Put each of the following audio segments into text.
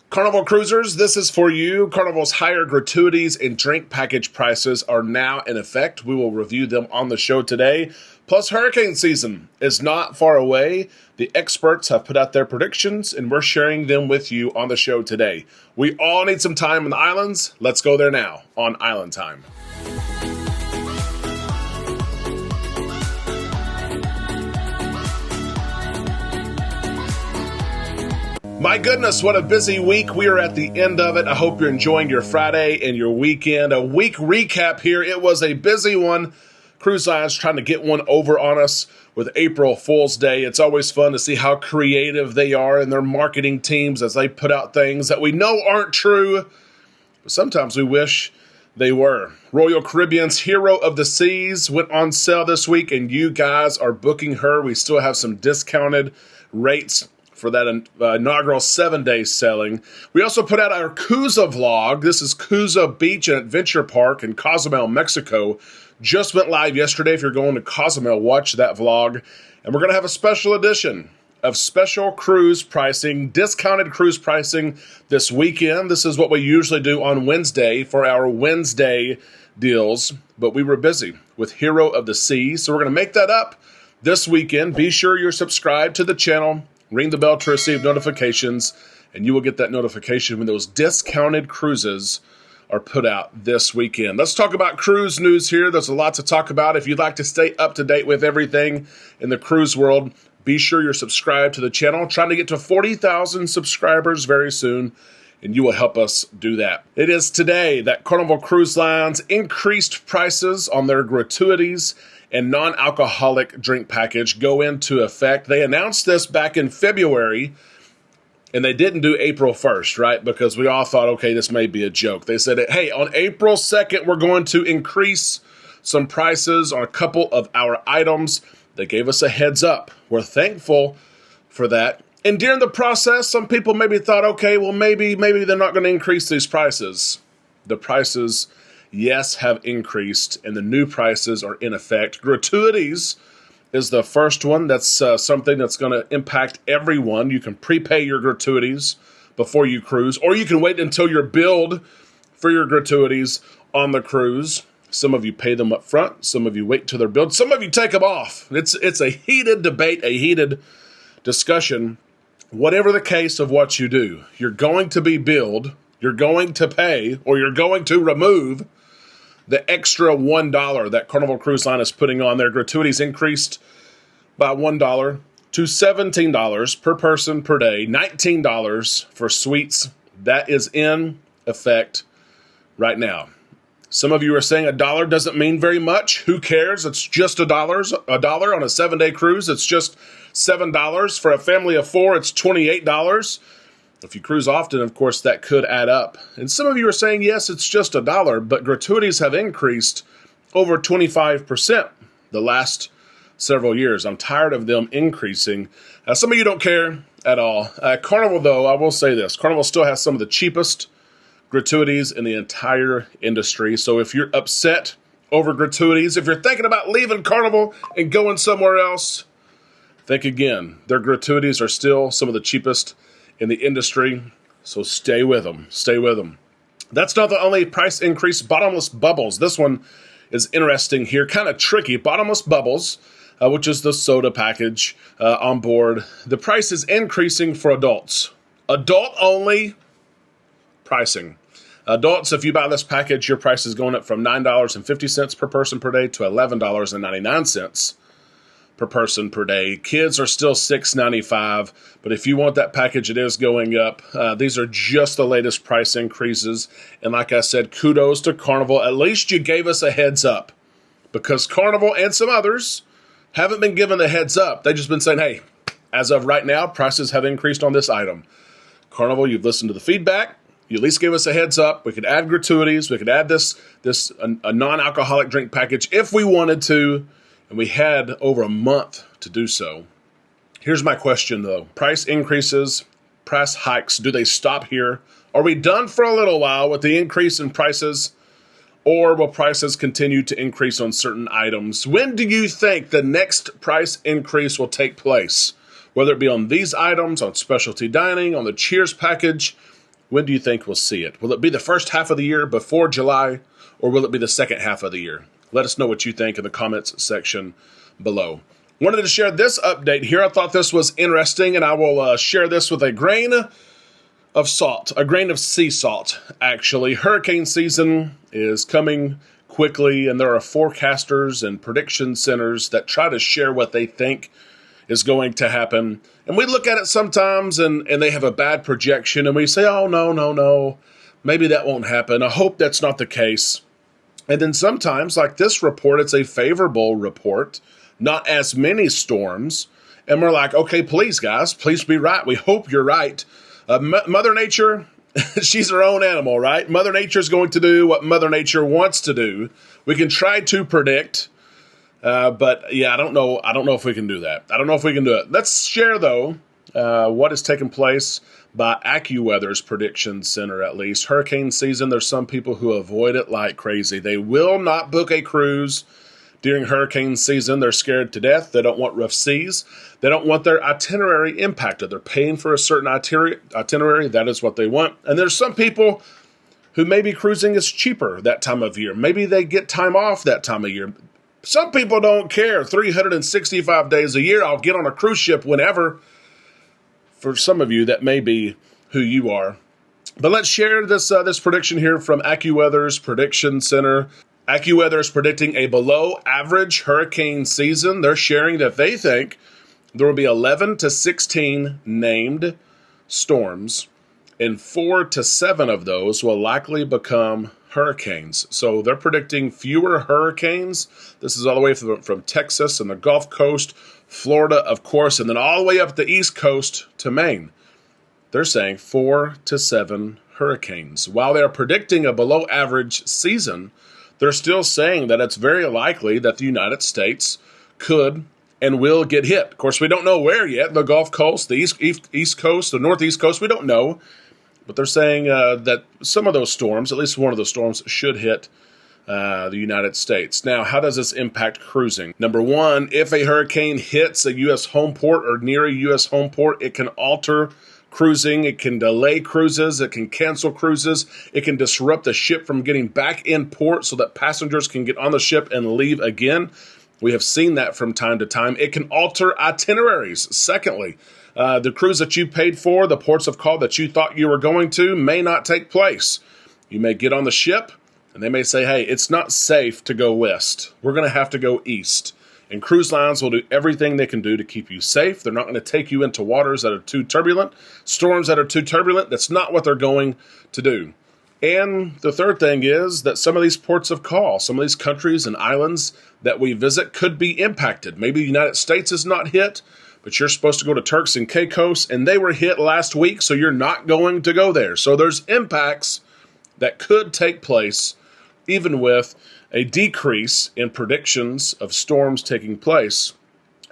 Carnival cruisers, this is for you. Carnival's higher gratuities and drink package prices are now in effect. We will review them on the show today. Plus, hurricane season is not far away. The experts have put out their predictions, and we're sharing them with you on the show today. We all need some time in the islands. Let's go there now on Island Time. My goodness, what a busy week. We are at the end of it. I hope you're enjoying your Friday and your weekend. A week recap here. It was a busy one. Cruise Line's trying to get one over on us with April Fool's Day. It's always fun to see how creative they are in their marketing teams as they put out things that we know aren't true, but sometimes we wish they were. Royal Caribbean's Hero of the Seas went on sale this week, and you guys are booking her. We still have some discounted rates for that inaugural 7-day sailing. We also put out our cruisevlog. This is Cruza Beach and Adventure Park in Cozumel, Mexico. Just went live yesterday. If you're going to Cozumel, watch that vlog. And we're going to have a special edition of special cruise pricing, discounted cruise pricing this weekend. This is what we usually do on Wednesday for our Wednesday deals, but we were busy with Hero of the Seas, so we're going to make that up this weekend. Be sure you're subscribed to the channel. Ring the bell to receive notifications, and you will get that notification when those discounted cruises are put out this weekend. Let's talk about cruise news here. There's a lot to talk about. If you'd like to stay up to date with everything in the cruise world, be sure you're subscribed to the channel. Trying to get to 40,000 subscribers very soon, and you will help us do that. It is today that Carnival Cruise Line's increased prices on their gratuities and non-alcoholic drink package go into effect. They announced this back in February, and they didn't do April 1st, right? Because we all thought, okay, this may be a joke. They said, hey, on April 2nd, we're going to increase some prices on a couple of our items. They gave us a heads up. We're thankful for that. And during the process, some people maybe thought, okay, well, maybe they're not going to increase these prices. The prices, yes, have increased, and the new prices are in effect. Gratuities is the first one. That's something that's going to impact everyone. You can prepay your gratuities before you cruise, or you can wait until you're billed for your gratuities on the cruise. Some of you pay them up front. Some of you wait till they're billed. Some of you take them off. It's a heated debate, a heated discussion. Whatever the case of what you do, you're going to be billed, you're going to pay, or you're going to remove the extra $1 that Carnival Cruise Line is putting on their gratuities increased by $1 to $17 per person per day, $19 for suites. That is in effect right now. Some of you are saying $1 doesn't mean very much. Who cares? It's just $1 on a 7-day cruise. It's just $7 for a family of 4. It's $28. If you cruise often, of course, that could add up. And some of you are saying, yes, it's just $1, but gratuities have increased over 25% the last several years. I'm tired of them increasing. Some of you don't care at all. Carnival, though, I will say this. Carnival still has some of the cheapest gratuities in the entire industry. So if you're upset over gratuities, if you're thinking about leaving Carnival and going somewhere else, think again. Their gratuities are still some of the cheapest in the industry, so stay with them. Stay with them. That's not the only price increase. Bottomless Bubbles. This one is interesting here, kind of tricky. Bottomless Bubbles, which is the soda package on board. The price is increasing for adults. Adult-only pricing. Adults, if you buy this package, your price is going up from $9.50 per person per day to $11.99 per person per day. Kids are still $6.95, but if you want that package, it is going up. These are just the latest price increases, and like I said, kudos to Carnival. At least you gave us a heads up, because Carnival and some others haven't been given the heads up. They've just been saying, hey, as of right now, prices have increased on this item. Carnival, you've listened to the feedback. You at least gave us a heads up. We could add gratuities. We could add a non-alcoholic drink package if we wanted to, and we had over a month to do so. Here's my question, though. Price increases, price hikes, do they stop here? Are we done for a little while with the increase in prices, or will prices continue to increase on certain items? When do you think the next price increase will take place? Whether it be on these items, on specialty dining, on the Cheers package, When do you think we'll see it? Will it be the first half of the year before July, or will it be the second half of the year? Let us know what you think in the comments section below. Wanted to share this update here. I thought this was interesting, and I will share this with a grain of salt, a grain of sea salt, actually. Hurricane season is coming quickly, and there are forecasters and prediction centers that try to share what they think is going to happen. And we look at it sometimes, and they have a bad projection, and we say, oh, no, maybe that won't happen. I hope that's not the case. And then sometimes, like this report, it's a favorable report, not as many storms. And we're like, okay, please, guys, please be right. We hope you're right. Mother Nature, she's her own animal, right? Mother Nature is going to do what Mother Nature wants to do. We can try to predict, but yeah, I don't know if we can do that. I don't know if we can do it. Let's share, though, what has taken place by AccuWeather's prediction center, at least. Hurricane season, there's some people who avoid it like crazy. They will not book a cruise during hurricane season. They're scared to death. They don't want rough seas. They don't want their itinerary impacted. They're paying for a certain itinerary. That is what they want. And there's some people who maybe cruising is cheaper that time of year. Maybe they get time off that time of year. Some people don't care. 365 days a year, I'll get on a cruise ship whenever. For some of you, that may be who you are. But let's share this prediction here from AccuWeather's prediction center. AccuWeather is predicting a below-average hurricane season. They're sharing that they think there will be 11 to 16 named storms, and 4 to 7 of those will likely become hurricanes. So they're predicting fewer hurricanes. This is all the way from Texas and the Gulf Coast, Florida, of course, and then all the way up the East Coast to Maine. They're saying 4 to 7 hurricanes. While they're predicting a below-average season, they're still saying that it's very likely that the United States could and will get hit. Of course, we don't know where yet. The Gulf Coast, the East Coast, the Northeast Coast, we don't know. But they're saying that some of those storms, at least one of those storms, should hit the United States. Now, how does this impact cruising? Number one, if a hurricane hits a U.S. home port or near a U.S. home port, it can alter cruising. It can delay cruises. It can cancel cruises. It can disrupt the ship from getting back in port so that passengers can get on the ship and leave again. We have seen that from time to time. It can alter itineraries. Secondly, the cruise that you paid for, the ports of call that you thought you were going to, may not take place. You may get on the ship, and they may say, hey, it's not safe to go west. We're going to have to go east. And cruise lines will do everything they can do to keep you safe. They're not going to take you into waters that are too turbulent, storms that are too turbulent. That's not what they're going to do. And the third thing is that some of these ports of call, some of these countries and islands that we visit could be impacted. Maybe the United States is not hit, but you're supposed to go to Turks and Caicos, and they were hit last week, so you're not going to go there. So there's impacts that could take place even with a decrease in predictions of storms taking place.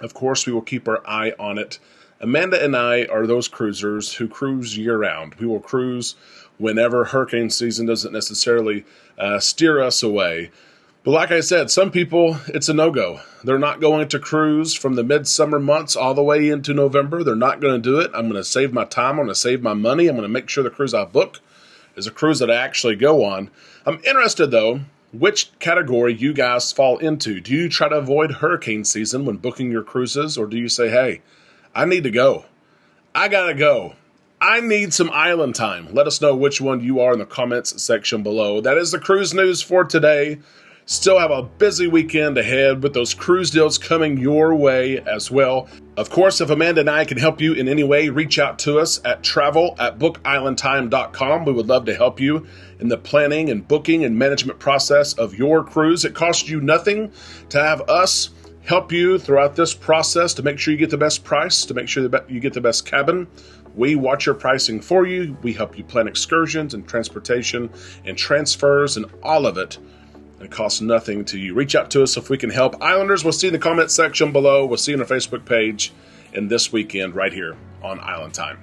Of course, we will keep our eye on it. Amanda and I are those cruisers who cruise year-round. We will cruise whenever hurricane season doesn't necessarily steer us away. But like I said, some people, it's a no-go. They're not going to cruise from the midsummer months all the way into November. They're not going to do it. I'm going to save my time. I'm going to save my money. I'm going to make sure the cruise I book is a cruise that I actually go on. I'm interested, though, which category you guys fall into. Do you try to avoid hurricane season when booking your cruises, or do you say, hey, I need to go. I gotta go. I need some island time. Let us know which one you are in the comments section below. That is the cruise news for today. Still have a busy weekend ahead with those cruise deals coming your way as well. Of course, if Amanda and I can help you in any way, reach out to us at travel@bookislandtime.com. We would love to help you in the planning and booking and management process of your cruise. It costs you nothing to have us help you throughout this process to make sure you get the best price, to make sure that you get the best cabin. We watch your pricing for you. We help you plan excursions and transportation and transfers and all of it. It costs nothing to you. Reach out to us if we can help. Islanders, we'll see you in the comment section below. We'll see you on our Facebook page and this weekend right here on Island Time.